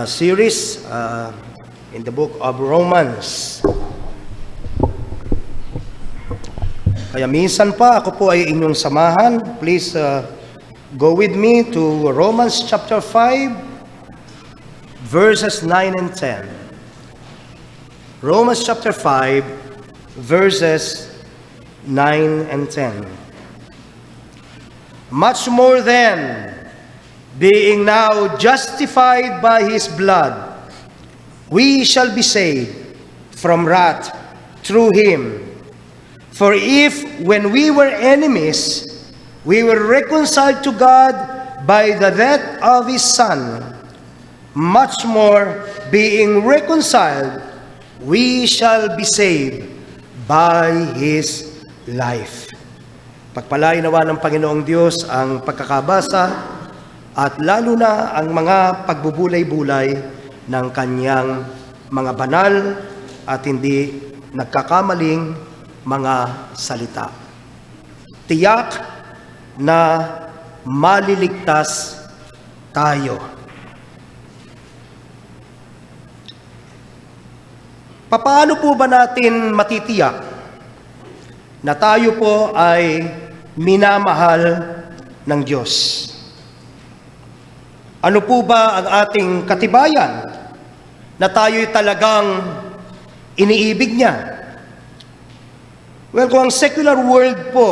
series in the book of Romans. Kaya minsan pa ako po ay inyong samahan. Please go with me to Romans chapter 5, verses 9 and 10. Romans chapter 5, verses 9 and 10. Much more then, being now justified by His blood, we shall be saved from wrath through Him. For if, when we were enemies, we were reconciled to God by the death of His Son, much more, being reconciled, we shall be saved by His life. Pagpalain nawa ng Panginoong Diyos ang pagkakabasa at lalo na ang mga pagbubulay-bulay ng Kanyang mga banal at hindi nagkakamaling mga salita. Tiyak na maliligtas tayo. Paano po ba natin matitiyak na tayo po ay minamahal ng Diyos? Ano po ba ang ating katibayan na tayo'y talagang iniibig niya? Well, kung ang secular world po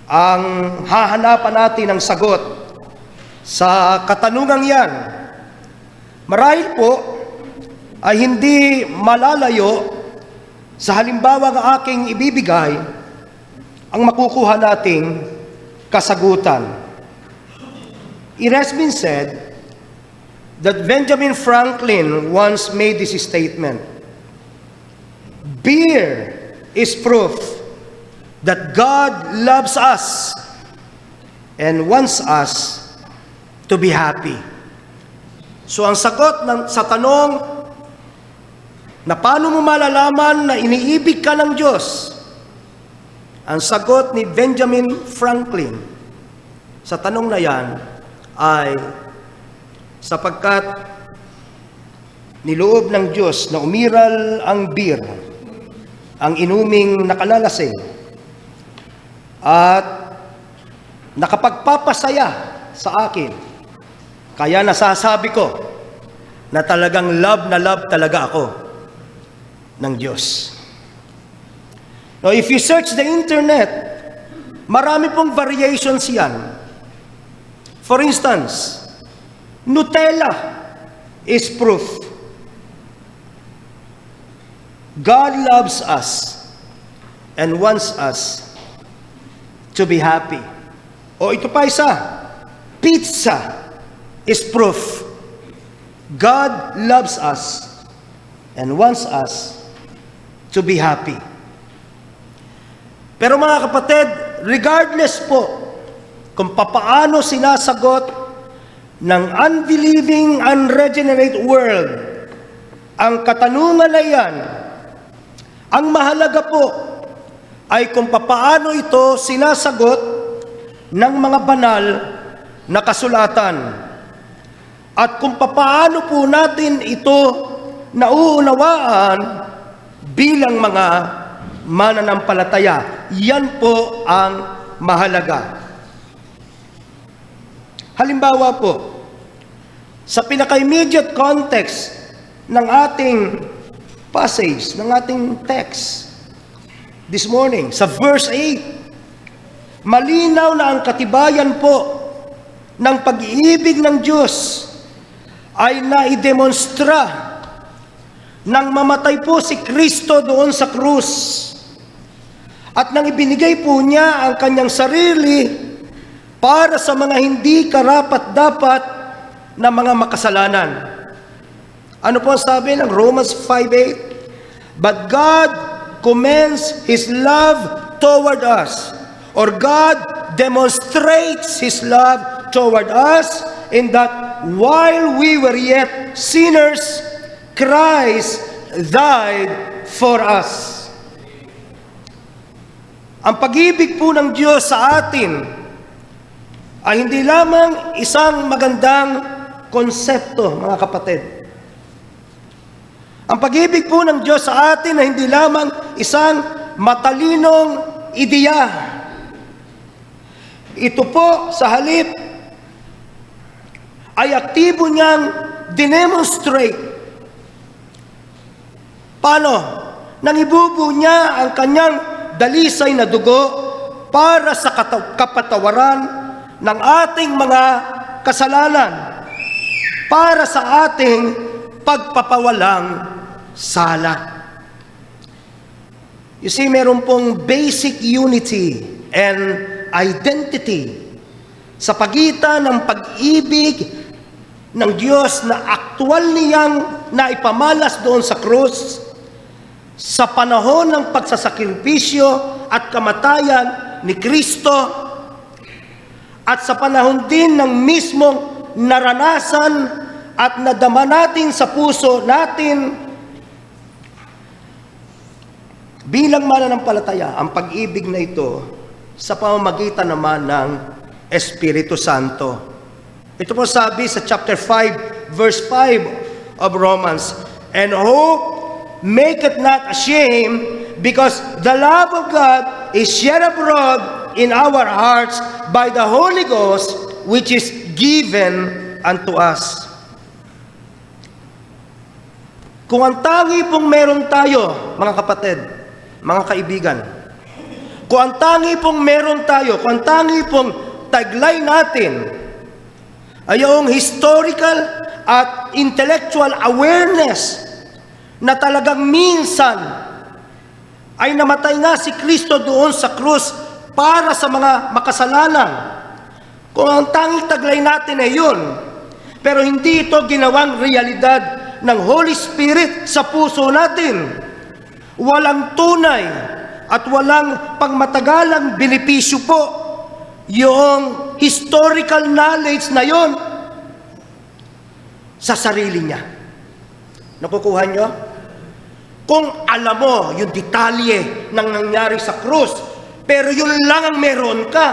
ang hahanapan natin ng sagot sa katanungang yan, marahil po ay hindi malalayo sa halimbawa ng aking ibibigay ang makukuha nating kasagutan. It has been said that Benjamin Franklin once made this statement: beer is proof that God loves us and wants us to be happy. So ang sagot sa tanong na paano mo malalaman na iniibig ka ng Diyos, ang sagot ni Benjamin Franklin sa tanong na yan ay sapagkat niloob ng Diyos na umiral ang beer, ang inuming nakalalasing, at nakapagpapasaya sa akin. Kaya nasasabi ko na talagang love na love talaga ako ng Diyos. Now, if you search the internet, marami pong variations yan. For instance, Nutella is proof. God loves us and wants us to be happy. O ito pa isa, pizza is proof. God loves us and wants us to be happy. Pero mga kapatid, regardless po kung papaano sinasagot ng unbelieving, unregenerate world ang katanungan na yan, ang mahalaga po ay kung papaano ito sinasagot ng mga banal na kasulatan at kung papaano po natin ito nauunawaan bilang mga mananampalataya. Yan po ang mahalaga. Halimbawa po, sa pinaka-immediate context ng ating passage, ng ating text this morning, sa verse 8, malinaw na ang katibayan po ng pag-ibig ng Diyos ay naidemonstra nang mamatay po si Kristo doon sa krus at nang ibinigay po niya ang kanyang sarili para sa mga hindi karapat-dapat na mga makasalanan. Ano po ang sabi ng Romans 5:8? But God commends His love toward us, or God demonstrates His love toward us in that while we were yet sinners, Christ died for us. Ang pag-ibig po ng Diyos sa atin ay hindi lamang isang magandang konsepto, mga kapatid. Ang pag-ibig po ng Diyos sa atin ay hindi lamang isang matalinong ideya. Ito po sa halip ay aktibo niyang dinemonstrate. Paano? Nang ibubuo niya ang kanyang dalisay na dugo para sa kapatawaran ng ating mga kasalanan, para sa ating pagpapawalang sala. You see, meron pong basic unity and identity sa pagitan ng pag-ibig ng Diyos na aktwal niyang naipamalas doon sa krus sa panahon ng pagsasakripisyo at kamatayan ni Kristo, at sa panahon din ng mismong naranasan at nadama natin sa puso natin bilang mananampalataya ang pag-ibig na ito sa pamamagitan naman ng Espiritu Santo. Ito po sabi sa chapter 5, verse 5 of Romans, "And hope maketh not ashamed, because the love of God is shed abroad in our hearts by the Holy Ghost, which is given unto us." Kung ang tangi pong meron tayo, mga kapatid, mga kaibigan, kung ang tangi pong meron tayo, kung ang tangi pong taglay natin ay yung historical at intellectual awareness na talagang minsan ay namatay nga si Kristo doon sa krus para sa mga makasalanan. Kung ang tanging taglay natin ay yun, pero hindi ito ginawang realidad ng Holy Spirit sa puso natin, walang tunay at walang pangmatagalang benepisyo po yung historical knowledge na yun sa sarili niya. Nakukuha nyo? Kung alam mo yung detalye ng nangyari sa krus, pero yun lang ang meron ka,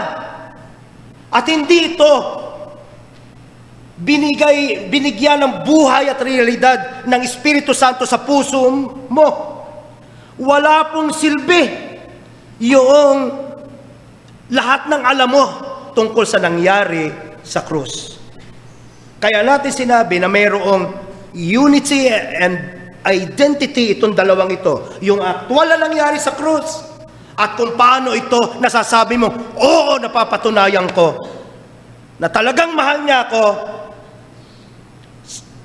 at hindi ito binigyan ng buhay at realidad ng Espiritu Santo sa puso mo, wala pong silbi yung lahat ng alam mo tungkol sa nangyari sa krus. Kaya natin sinabi na mayroong unity and identity itong dalawang ito. Yung aktwal na nangyari sa krus at kung paano ito nasasabi mo, oo, napapatunayan ko na talagang mahal niya ako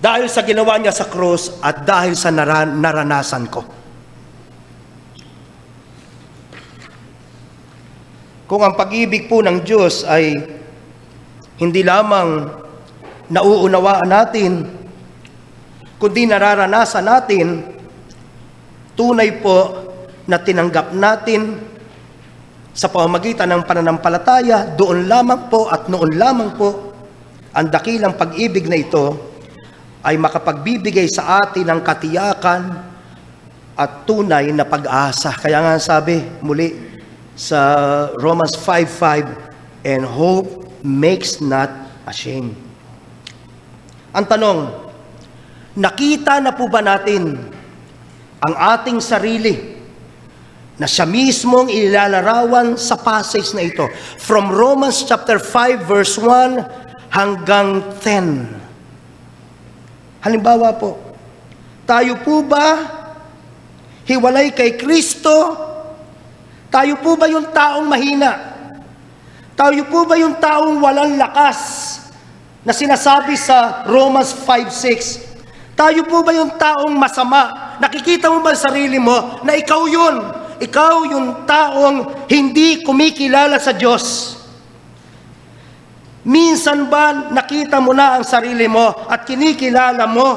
dahil sa ginawa niya sa krus at dahil sa naranasan ko. Kung ang pag-ibig po ng Diyos ay hindi lamang nauunawaan natin, kundi nararanasan natin, tunay po na tinanggap natin sa pamamagitan ng pananampalataya, doon lamang po at noon lamang po, ang dakilang pag-ibig na ito ay makapagbibigay sa atin ng katiyakan at tunay na pag-asa. Kaya nga sabi muli sa Romans 5:5, "And hope makes not ashamed." Ang tanong, nakita na po ba natin ang ating sarili na siya mismong ilalarawan sa passage na ito? From Romans chapter 5 verse 1 hanggang 10. Halimbawa po, tayo po ba hiwalay kay Kristo? Tayo po ba yung taong mahina? Tayo po ba yung taong walang lakas na sinasabi sa Romans 5:6? Tayo po ba yung taong masama? Nakikita mo ba sa sarili mo na ikaw yun? Ikaw yung taong hindi kumikilala sa Diyos. Minsan ba nakita mo na ang sarili mo at kinikilala mo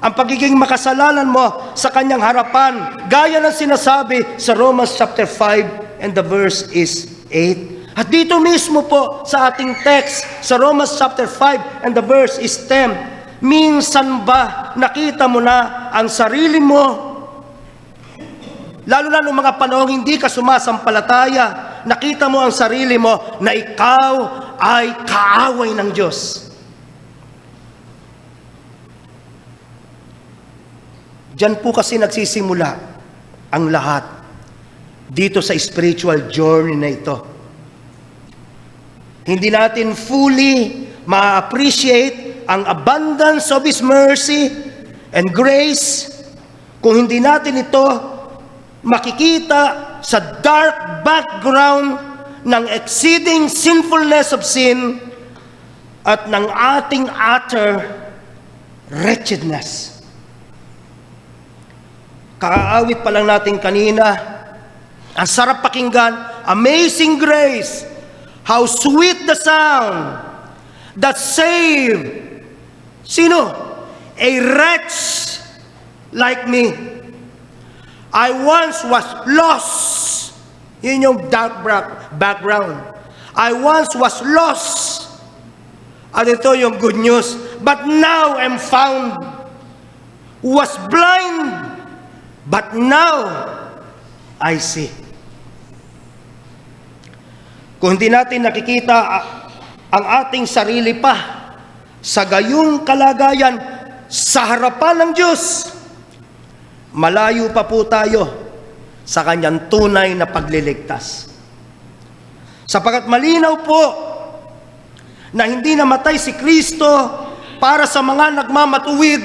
ang pagiging makasalanan mo sa kanyang harapan, gaya ng sinasabi sa Romans chapter 5 and the verse is 8? At dito mismo po sa ating text, sa Romans chapter 5 and the verse is 10, minsan ba nakita mo na ang sarili mo, lalo na noong mga panahong hindi ka sumasampalataya, nakita mo ang sarili mo na ikaw ay kaaway ng Diyos? Diyan po kasi nagsisimula ang lahat dito sa spiritual journey na ito. Hindi natin fully ma-appreciate ang abundance of His mercy and grace kung hindi natin ito makikita sa dark background ng exceeding sinfulness of sin at ng ating utter wretchedness. Kakaawit pa lang natin kanina, ang sarap pakinggan, amazing grace, how sweet the sound that saved, sino? A wretch like me. I once was lost. Yun yung dark background. I once was lost. At ito yung good news. But now I'm found. Was blind. But now I see. Kung hindi natin nakikita ang ating sarili pa sa gayong kalagayan sa harapan ng Diyos, malayo pa po tayo sa Kanyang tunay na pagliligtas. Sapagkat malinaw po na hindi namatay si Kristo para sa mga nagmamatuwid.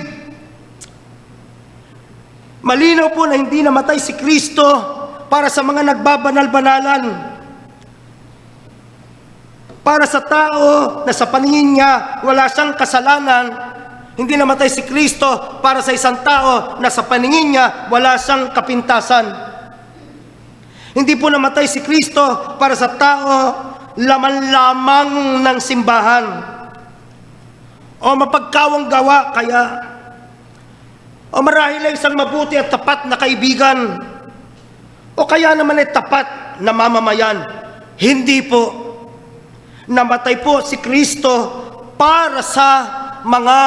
Malinaw po na hindi namatay si Kristo para sa mga nagbabanal-banalan. Para sa tao na sa paningin niya wala siyang kasalanan. Hindi namatay si Kristo para sa isang tao na sa paningin niya wala siyang kapintasan. Hindi po namatay si Kristo para sa tao laman-lamang ng simbahan o mapagkawang gawa kaya o marahil ay isang mabuti at tapat na kaibigan o kaya naman ay tapat na mamamayan. Hindi po. Namatay po si Kristo para sa mga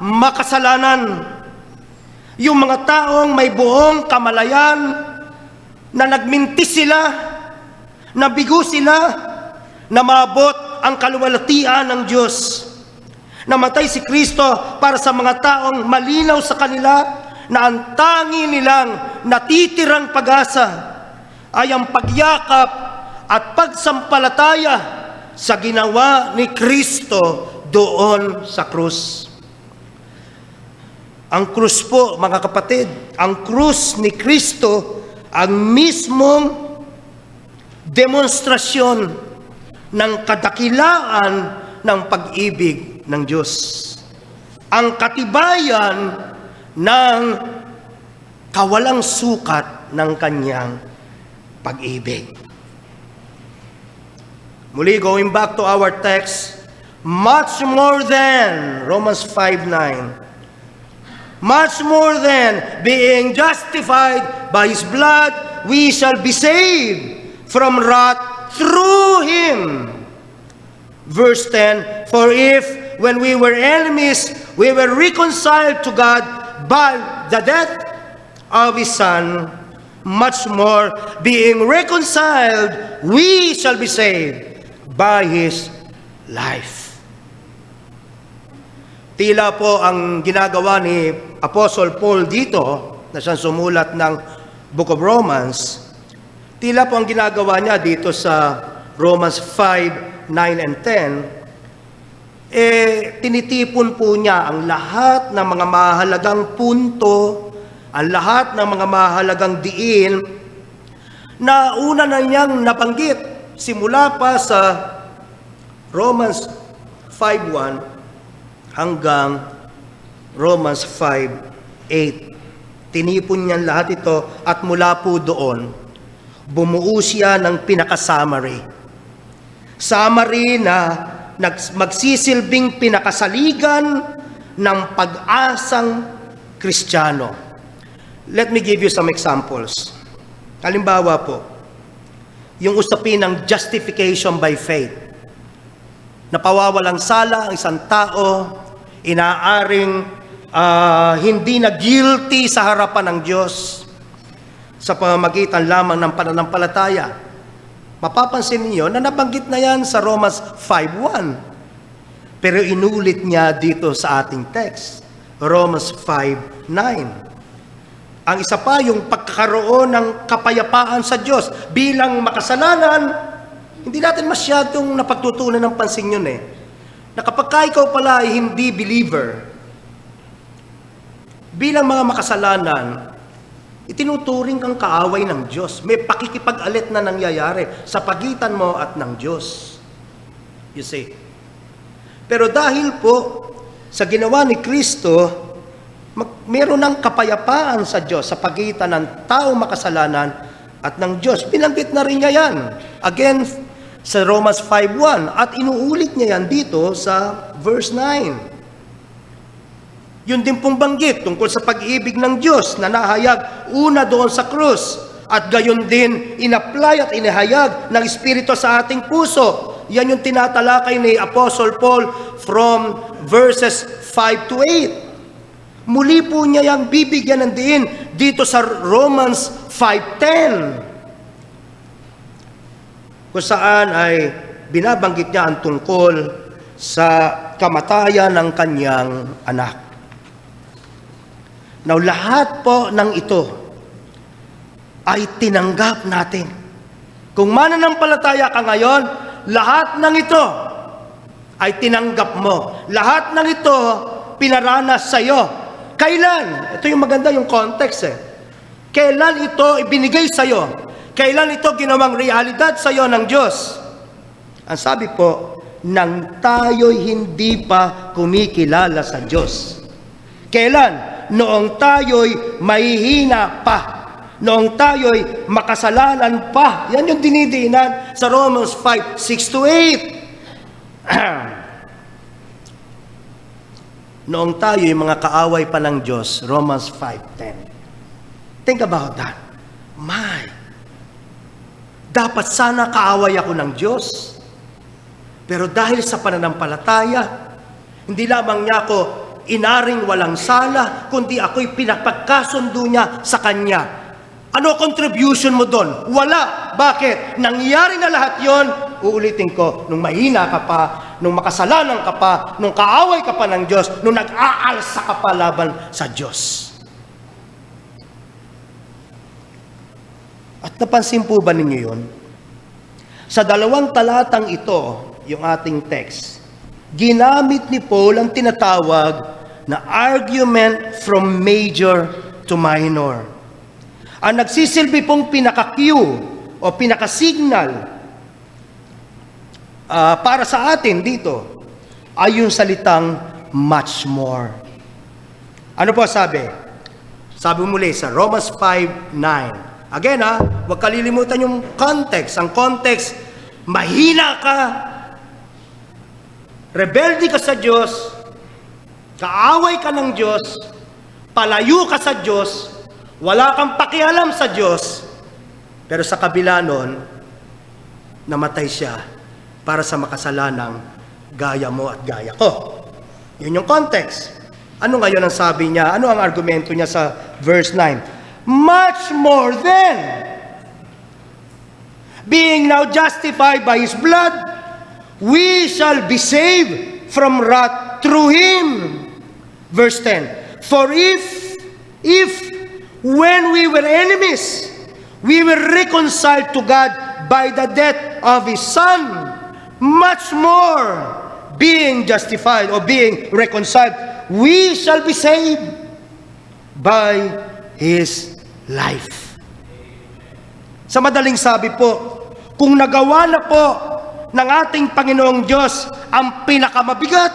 makasalanan. Yung mga taong may buong kamalayan na nagminti sila, nabigo sila, na maabot ang kaluwalhatian ng Diyos. Namatay si Kristo para sa mga taong malinaw sa kanila na ang tangi nilang natitirang pag-asa ay ang pagyakap at pagsampalataya sa ginawa ni Kristo doon sa krus. Ang krus po, mga kapatid, ang krus ni Kristo ang mismong demonstrasyon ng kadakilaan ng pag-ibig ng Diyos. Ang katibayan ng kawalang sukat ng kanyang pag-ibig. Muli, going back to our text, much more than, Romans 5:9, much more than being justified by His blood, we shall be saved from wrath through Him. Verse 10, for if, when we were enemies, we were reconciled to God by the death of His Son, much more, being reconciled, we shall be saved by His life. Tila po ang ginagawa ni Apostle Paul dito, na siyang sumulat ng Book of Romans, tila po ang ginagawa niya dito sa Romans 5, 9 and 10, tinitipon po niya ang lahat ng mga mahalagang punto, ang lahat ng mga mahalagang diin na una na niyang nabanggit simula pa sa Romans 5:1 hanggang Romans 5:8. Tinipon niya lahat ito at mula po doon, bumuo siya ng pinaka-summary. Summary na magsisilbing pinakasaligan ng pag-asang Kristiyano. Let me give you some examples. Halimbawa po, yung usapin ng justification by faith. Napawawalang sala ang isang tao, inaaring hindi na guilty sa harapan ng Diyos sa pamamagitan lamang ng pananampalataya. Mapapansin niyo na nabanggit na yan sa Romans 5:1. Pero inulit niya dito sa ating text, Romans 5:9. Ang isa pa, yung pagkakaroon ng kapayapaan sa Diyos. Bilang makasalanan, hindi natin masyadong napagtutunan ng pansin yun na kapag ikaw pala ay hindi believer, bilang mga makasalanan, itinuturing kang kaaway ng Diyos. May pakikipag-alit na nangyayari sa pagitan mo at ng Diyos. You see. Pero dahil po sa ginawa ni Kristo, meron ng kapayapaan sa Diyos sa pagitan ng taong makasalanan at ng Diyos. Binanggit na rin niya yan. Again, sa Romans 5:1. At inuulit niya yan dito sa verse 9. Yun din pong banggit tungkol sa pag-ibig ng Diyos na nahayag una doon sa krus. At gayon din, in-apply at inihayag ng Espiritu sa ating puso. Yan yung tinatalakay ni Apostle Paul from verses 5 to 8. Muli po niya yang bibigyan ng diin dito sa Romans 5:10. Kung saan ay binabanggit niya ang tungkol sa kamatayan ng kanyang anak. Now, lahat po ng ito ay tinanggap natin. Kung mananampalataya ka ngayon, lahat ng ito ay tinanggap mo. Lahat ng ito pinaranas sa iyo. Kailan? Ito yung maganda yung context Kailan ito ibinigay sa iyo? Kailan ito ginawang realidad sa iyo ng Diyos? Ang sabi po, nang tayo'y hindi pa kumikilala sa Diyos. Kailan? Noong tayo'y mahihina pa. Noong tayo'y makasalanan pa. Yan yung dinidiinan sa Romans 5:6 to 8. Noong tayo'y mga kaaway pa ng Diyos, Romans 5:10. Think about that. Dapat sana kaaway ako ng Diyos. Pero dahil sa pananampalataya, hindi lamang niya ako inaring walang sala, kundi ako'y pinapagkasundo niya sa Kanya. Ano contribution mo doon? Wala. Bakit? Nangyari na lahat yon. Uulitin ko, nung mahina ka pa, nung makasalanan ka pa, nung kaaway ka pa ng Diyos, nung nag-aalsa ka pa laban sa Diyos. At napansin po ba ninyo yun? Sa 2 talatang ito, yung ating text, ginamit ni Paul ang tinatawag na argument from major to minor. Ang nagsisilbi pong pinaka-cue o pinaka-signal para sa atin dito ay yung salitang much more. Ano po sabi? Sabi muli sa Romans 5:9. Again huwag kalilimutan yung context. Ang context, mahina ka, rebelde ka sa Diyos, kaaway ka ng Diyos, palayo ka sa Diyos, wala kang pakialam sa Diyos, pero sa kabila nun, namatay siya para sa makasalanang gaya mo at gaya ko. Yun yung context. Ano ngayon ang sabi niya? Ano ang argumento niya sa verse 9? Much more than being now justified by His blood, we shall be saved from wrath through Him. Verse 10. For if when we were enemies, we were reconciled to God by the death of His Son, much more, being justified or being reconciled, we shall be saved by His life. Sa madaling sabi po, kung nagawa na po ng ating Panginoong Diyos ang pinakamabigat,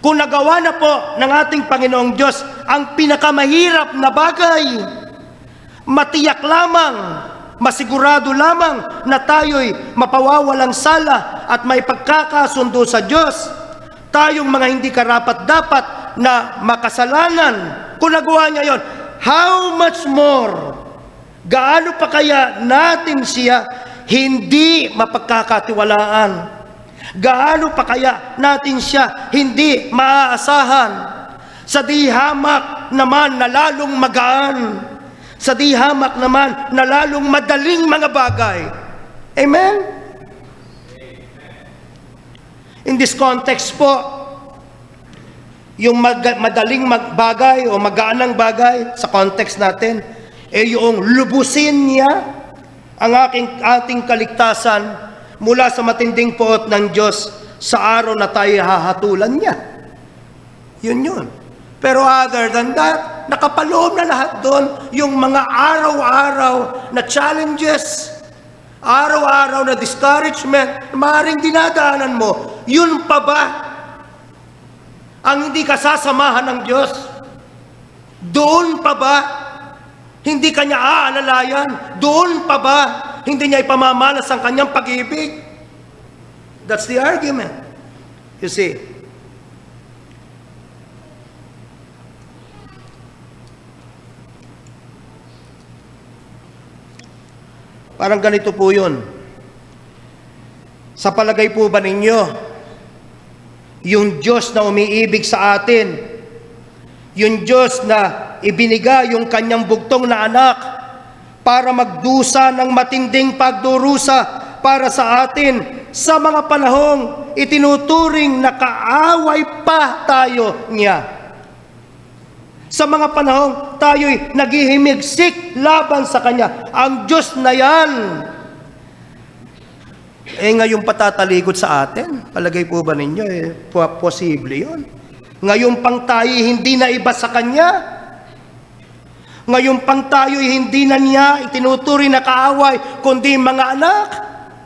kung nagawa na po ng ating Panginoong Diyos ang pinakamahirap na bagay, matiyak lamang, masigurado lamang na tayo'y mapawawalang sala at may pagkakasundo sa Diyos. Tayong mga hindi karapat-dapat na makasalanan, kung nagawa niya yon, how much more? Gaano pa kaya natin siya hindi mapagkakatiwalaan? Gaano pa kaya natin siya hindi maaasahan? Sa di hamak naman na lalong magaan. Sa di hamak naman na lalong madaling mga bagay. Amen? In this context po, Yung madaling bagay o magaanang bagay sa context natin, yung lubusin niya ang ating kaligtasan mula sa matinding poot ng Diyos sa araw na tayo hahatulan niya. Yun. Pero other than that, nakapaloob na lahat doon yung mga araw-araw na challenges, araw-araw na discouragement, maaaring dinadaanan mo. Yun pa ba ang hindi ka sasamahan ng Diyos? Doon pa ba hindi kanya aalalayan? Doon pa ba hindi niya ipamamalas ang kanyang pag-ibig? That's the argument. You see. Parang ganito po yun. Sa palagay po ba ninyo, yung Diyos na umiibig sa atin, yung Diyos na ibinigay yung kanyang bugtong na anak para magdusa ng matinding pagdurusa para sa atin sa mga panahong itinuturing na kaaway pa tayo niya. Sa mga panahong tayo'y naghihimigsik laban sa Kanya. Ang Diyos na yan, ngayon patatalikod sa atin. Palagay po ba ninyo, posible yun? Ngayon pang tayo'y hindi na iba sa Kanya. Ngayon pang tayo'y hindi na niya itinuturing na kaaway, kundi mga anak.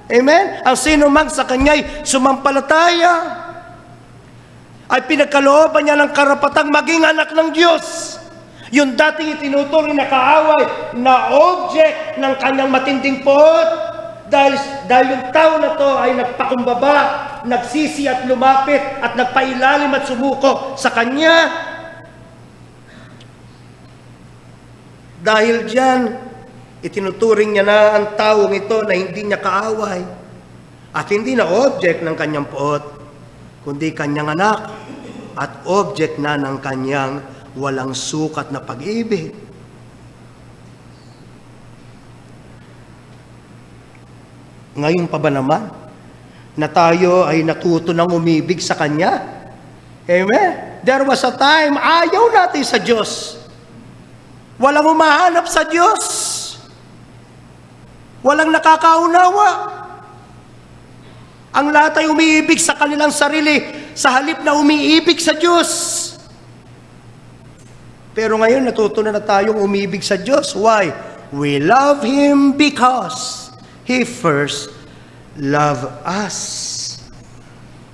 Amen? Ang sino man sa Kanya'y sumampalataya ay pinagkalooban niya ng karapatang maging anak ng Diyos. Yung dating itinuturing na kaaway na object ng kanyang matinding poot, dahil yung tao na to ay nagpakumbaba, nagsisi at lumapit at nagpailalim at sumuko sa Kanya. Dahil diyan, itinuturing niya na ang taong ito na hindi niya kaaway at hindi na object ng kanyang poot, kundi kanyang anak at object na ng kanyang walang sukat na pag-ibig. Ngayon pa ba naman na tayo ay natuto ng umibig sa Kanya? Amen? There was a time, ayaw natin sa Diyos. Walang umahanap sa Diyos. Walang nakakaunawa. Ang lahat ay umiibig sa kanilang sarili sa halip na umiibig sa Diyos. Pero ngayon natuto na tayong umibig sa Diyos. Why? We love Him because He first loved us.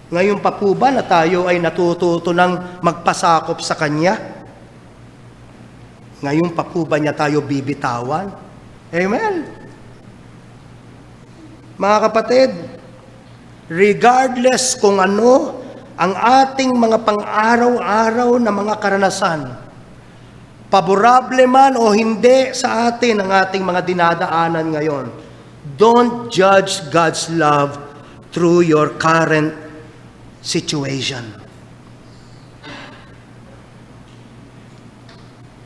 Ngayon pa po ba na tayo ay natututo ng magpasakop sa Kanya? Ngayon pa po ba niya tayo bibitawan? Amen? Mga kapatid, regardless kung ano ang ating mga pang-araw-araw na mga karanasan, paborable man o hindi sa atin ang ating mga dinadaanan ngayon, don't judge God's love through your current situation.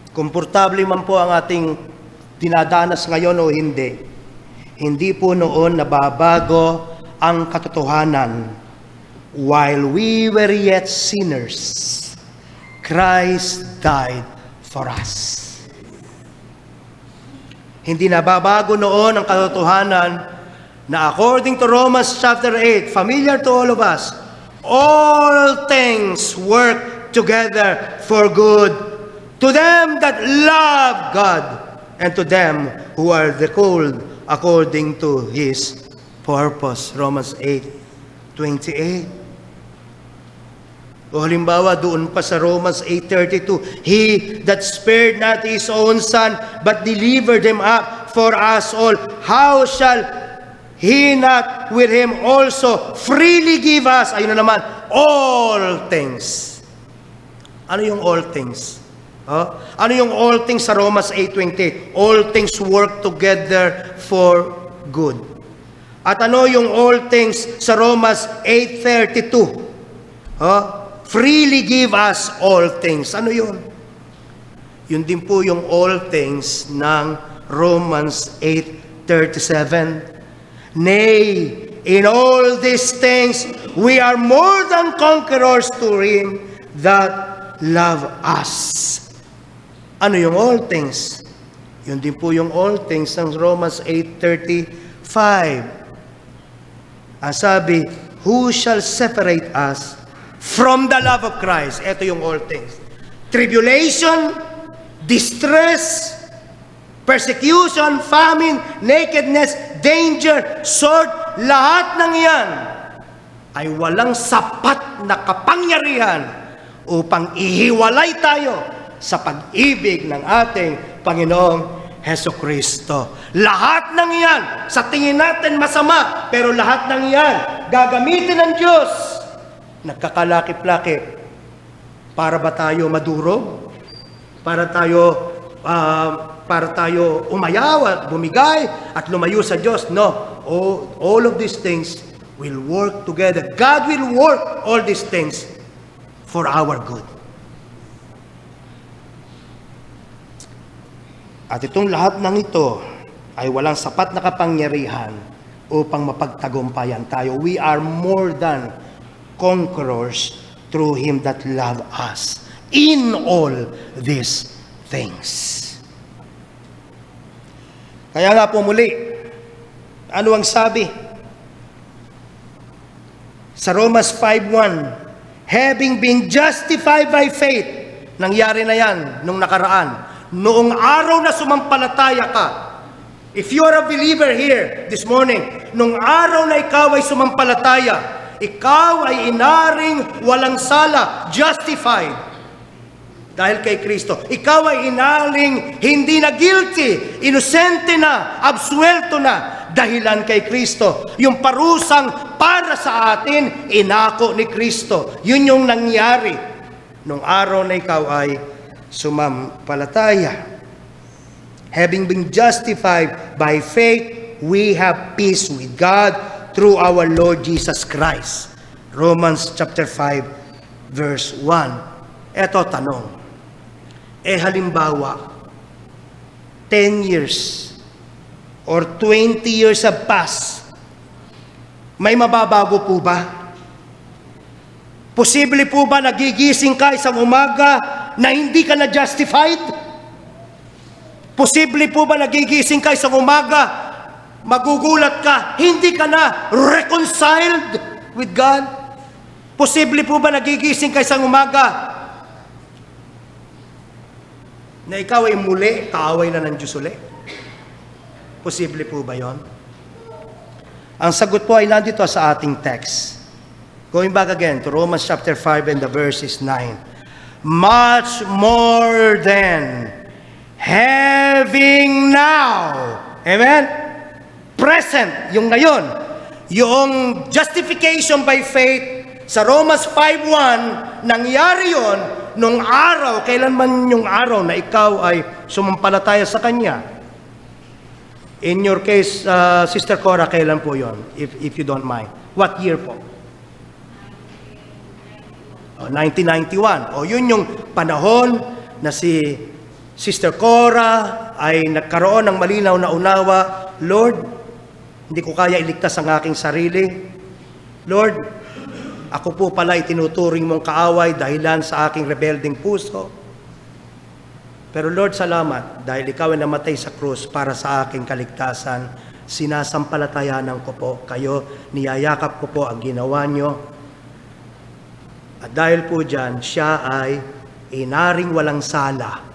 Komportable man po ang ating dinadanas ngayon o hindi po noon nababago ang katotohanan. While we were yet sinners, Christ died for us. Hindi nababago noon ang katotohanan na according to Romans chapter 8, familiar to all of us, all things work together for good to them that love God and to them who are the called according to His purpose. Romans 8:28. O halimbawa, doon pa sa Romans 8:32, He that spared not His own Son, but delivered Him up for us all, how shall He not with Him also freely give us, ayun na naman, all things? Ano yung all things? Ano yung all things sa Romans 8:28? All things work together for good. At ano yung all things sa Romans 8:32? Freely give us all things. Ano yun? Yun din po yung all things ng Romans 8:37. Nay, in all these things, we are more than conquerors to Him that loved us. Ano yung all things? Yun din po yung all things ng Romans 8:35. Ang sabi, who shall separate us from the love of Christ? Ito yung all things. Tribulation, distress, persecution, famine, nakedness, danger, sword, lahat ng iyan ay walang sapat na kapangyarihan upang ihiwalay tayo sa pag-ibig ng ating Panginoong Hesukristo. Lahat ng iyan, sa tingin natin masama, pero lahat ng iyan, gagamitin ng Diyos. Nagkakalakip-lakip. Para ba tayo madurog? Para tayo umayaw at bumigay at lumayo sa Diyos? No. All of these things will work together. God will work all these things for our good. At itong lahat ng ito ay walang sapat na kapangyarihan upang mapagtagumpayan tayo. We are more than conquerors through Him that loved us in all these things. Kaya nga po muli, ano ang sabi? Sa Romans 5:1, having been justified by faith, nangyari na yan nung nakaraan. Noong araw na sumampalataya ka, if you are a believer here this morning, nung araw na ikaw ay sumampalataya, ikaw ay inaring walang sala, justified, dahil kay Kristo. Ikaw ay inaring hindi na guilty, inosente na, absuelto na, dahilan kay Kristo. Yung parusang para sa atin, inako ni Kristo. Yun yung nangyari nung araw na ikaw ay sumampalataya. Having been justified by faith, we have peace with God through our Lord Jesus Christ. Romans chapter 5 verse 1. Eto tanong. Halimbawa, 10 years or 20 years have passed. May mababago po ba? Posible po ba nagigising ka isang umaga na hindi ka na justified? Posible po ba nagigising ka isang umaga, magugulat ka, hindi ka na reconciled with God? Posible po ba nagigising ka isang umaga na ikaw ay muli, kaaway na ng Diyos ulit? Posible po ba yon? Ang sagot po ay nandito sa ating text. Going back again to Romans chapter 5 and the verse is 9. Much more than having now, amen? Present, yung ngayon, yung justification by faith sa Romans 5:1, nangyari yon nung araw, kailan man yung araw na ikaw ay sumampalataya sa Kanya. In your case, Sister Cora, kailan po yon? If you don't mind. What year po? 1991. Yun yung panahon na si Sister Cora ay nagkaroon ng malinaw na unawa, Lord, hindi ko kaya iligtas ang aking sarili. Lord, ako po pala itinuturing mong kaaway dahilan sa aking rebelding puso. Pero Lord, salamat dahil ikaw ay namatay sa krus para sa aking kaligtasan. Sinasampalatayanan ko po kayo, niyayakap ko po ang ginawa nyo. At dahil po dyan, siya ay inaring walang sala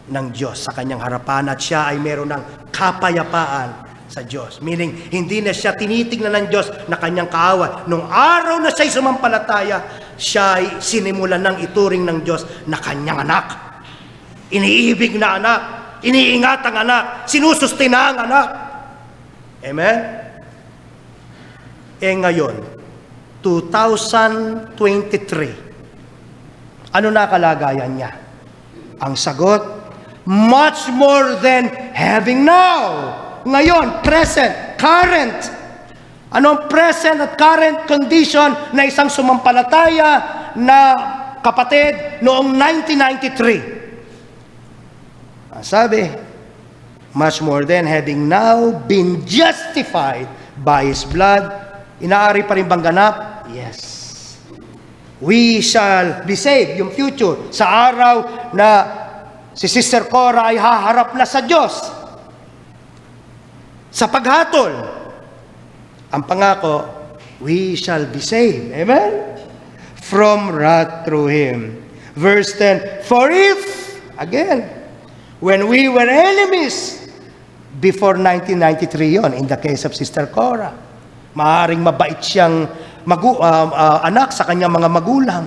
ng Diyos sa kanyang harapan at siya ay meron ng kapayapaan sa Diyos. Meaning, hindi na siya tinitingnan ng Diyos na kanyang kaaway. Nung araw na siya'y sumampalataya, siya ay sinimulan ng ituring ng Diyos na kanyang anak. Iniibig na anak, iniingat ang anak, sinusustina ang anak. Amen? Ngayon, 2023. Ano na kalagayan niya? Ang sagot, much more than having now. Ngayon, present, current. Anong present at current condition na isang sumampalataya na kapatid noong 1993? Ang sabi, much more than having now been justified by His blood. Inaari pa rin bang ganap? Yes. we shall be saved, yung future, sa araw na si Sister Cora ay haharap na sa Diyos sa paghatol. Ang pangako, we shall be saved. Amen? From wrath through Him. Verse 10, for if, again, when we were enemies, before 1993 yon, in the case of Sister Cora, maaaring mabait siyang anak sa kanyang mga magulang.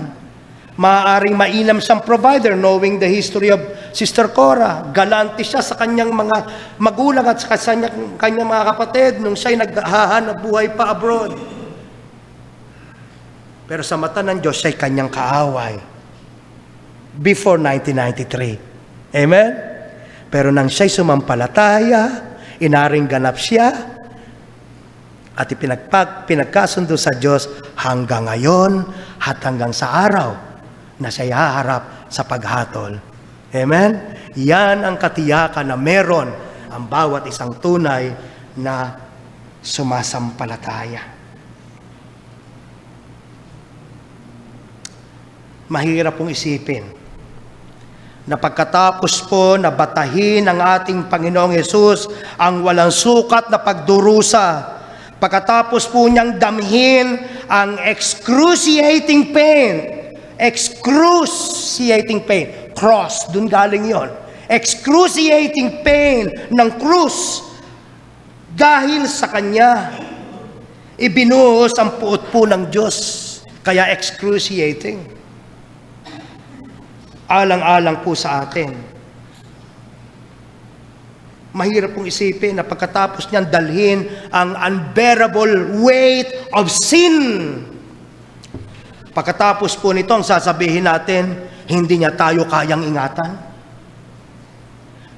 Maaaring mainam siyang provider, knowing the history of Sister Cora. Galante siya sa kanyang mga magulang at sa kanyang mga kapatid nung siya'y naghahanap buhay pa abroad. Pero sa mata ng Diyos, siya'y kanyang kaaway. Before 1993. Amen? Pero nang siya'y sumampalataya, inaring ganap siya, at pinagkasundo sa Diyos hanggang ngayon at hanggang sa araw na siya haharap sa paghatol. Amen? Yan ang katiyakan na meron ang bawat isang tunay na sumasampalataya. Mahirap pong isipin na pagkatapos po na batahin ng ating Panginoong Hesus ang walang sukat na pagdurusa, pagkatapos po niyang damhin ang excruciating pain, cross, dun galing yon, excruciating pain ng krus, dahil sa Kanya, ibinuhos ang puot po ng Diyos, kaya excruciating. Alang-alang po sa atin. Mahirap pong isipin na pagkatapos niyan dalhin ang unbearable weight of sin. Pagkatapos po nito, ang sasabihin natin, hindi niya tayo kayang ingatan.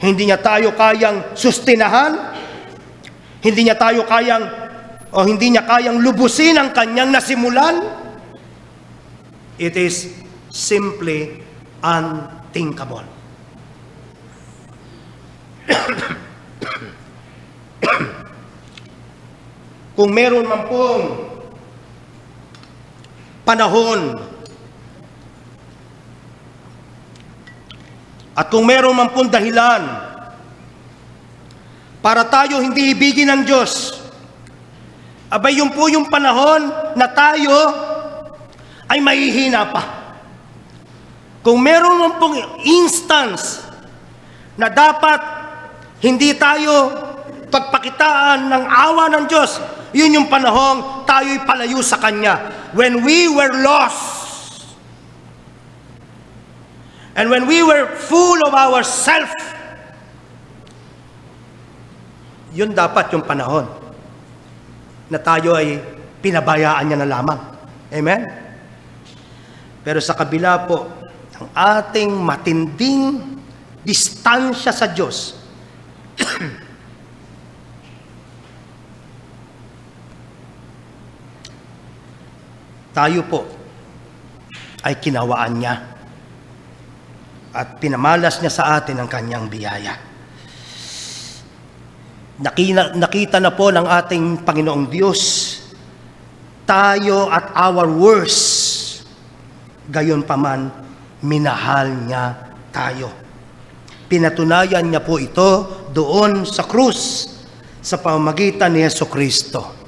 Hindi niya tayo kayang sustinahan. Hindi niya kayang lubusin ang kanyang nasimulan. It is simply unthinkable. Kung meron man pong panahon at kung meron man pong dahilan para tayo hindi ibigin ng Diyos, abay yun po yung panahon na tayo ay mahihina pa. Kung meron man pong instance na dapat hindi tayo pagpakitaan ng awa ng Diyos, yun yung panahong tayo'y palayo sa Kanya. When we were lost, and when we were full of ourselves, yun dapat yung panahon na tayo ay pinabayaan niya na lamang. Amen? Pero sa kabila po, ang ating matinding distansya sa Diyos, tayo po ay kinawaan niya at pinamalas niya sa atin ang kanyang biyaya. Nakita na po ng ating Panginoong Diyos tayo at our worst. Gayon pa man, minahal niya tayo. Pinatunayan niya po ito doon sa krus sa pamamagitan ni Jesucristo.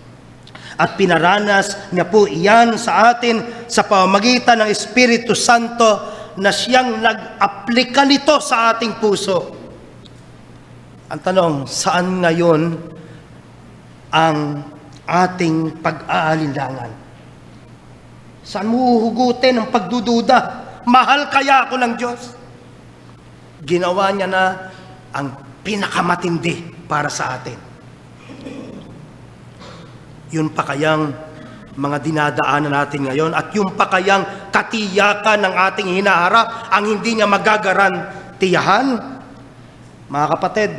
At pinaranas niya po iyan sa atin sa pamamagitan ng Espiritu Santo na siyang nag-aplika nito sa ating puso. Ang tanong, saan ngayon ang ating pag-aalinlangan? Saan mo uhugutin ang pagdududa? Mahal kaya ako ng Diyos? Ginawa niya na ang pinakamatindi para sa atin. Yun pa kayang mga dinadaanan natin ngayon at yung pa kayang katiyakan ng ating hinaharap ang hindi niya magagarantiyahan? Mga kapatid,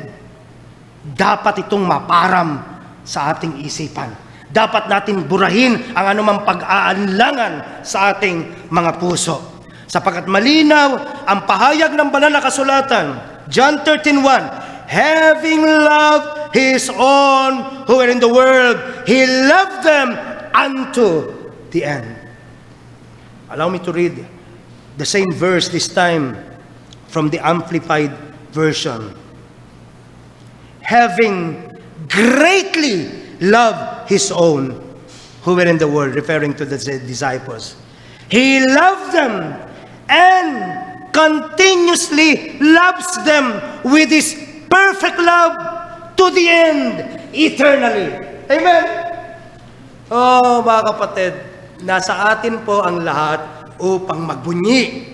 dapat itong maparam sa ating isipan. Dapat natin burahin ang anumang pag-aalinlangan sa ating mga puso. Sapagkat malinaw ang pahayag ng banal na kasulatan, John 13:1, having loved His own who were in the world, He loved them unto the end. Allow me to read the same verse, this time from the Amplified Version. Having greatly loved his own who were in the world, referring to the disciples, he loved them and continuously loves them with his perfect love to the end, eternally. Amen? Oh, mga kapatid, nasa atin po ang lahat upang magbunyi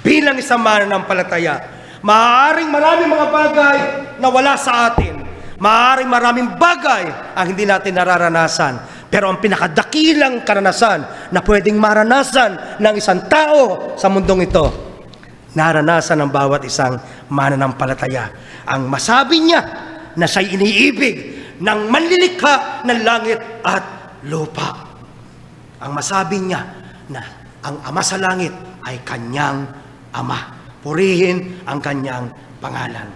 bilang isang mananampalataya. Maaaring maraming mga bagay na wala sa atin. Maaaring maraming bagay ang hindi natin nararanasan. Pero ang pinakadakilang karanasan na pwedeng maranasan ng isang tao sa mundong ito, naranasan ng bawat isang mananampalataya. Ang masabi niya na siya'y iniibig ng manlilikha ng langit at lupa. Ang masabi niya na ang Ama sa langit ay kanyang Ama. Purihin ang kanyang pangalan.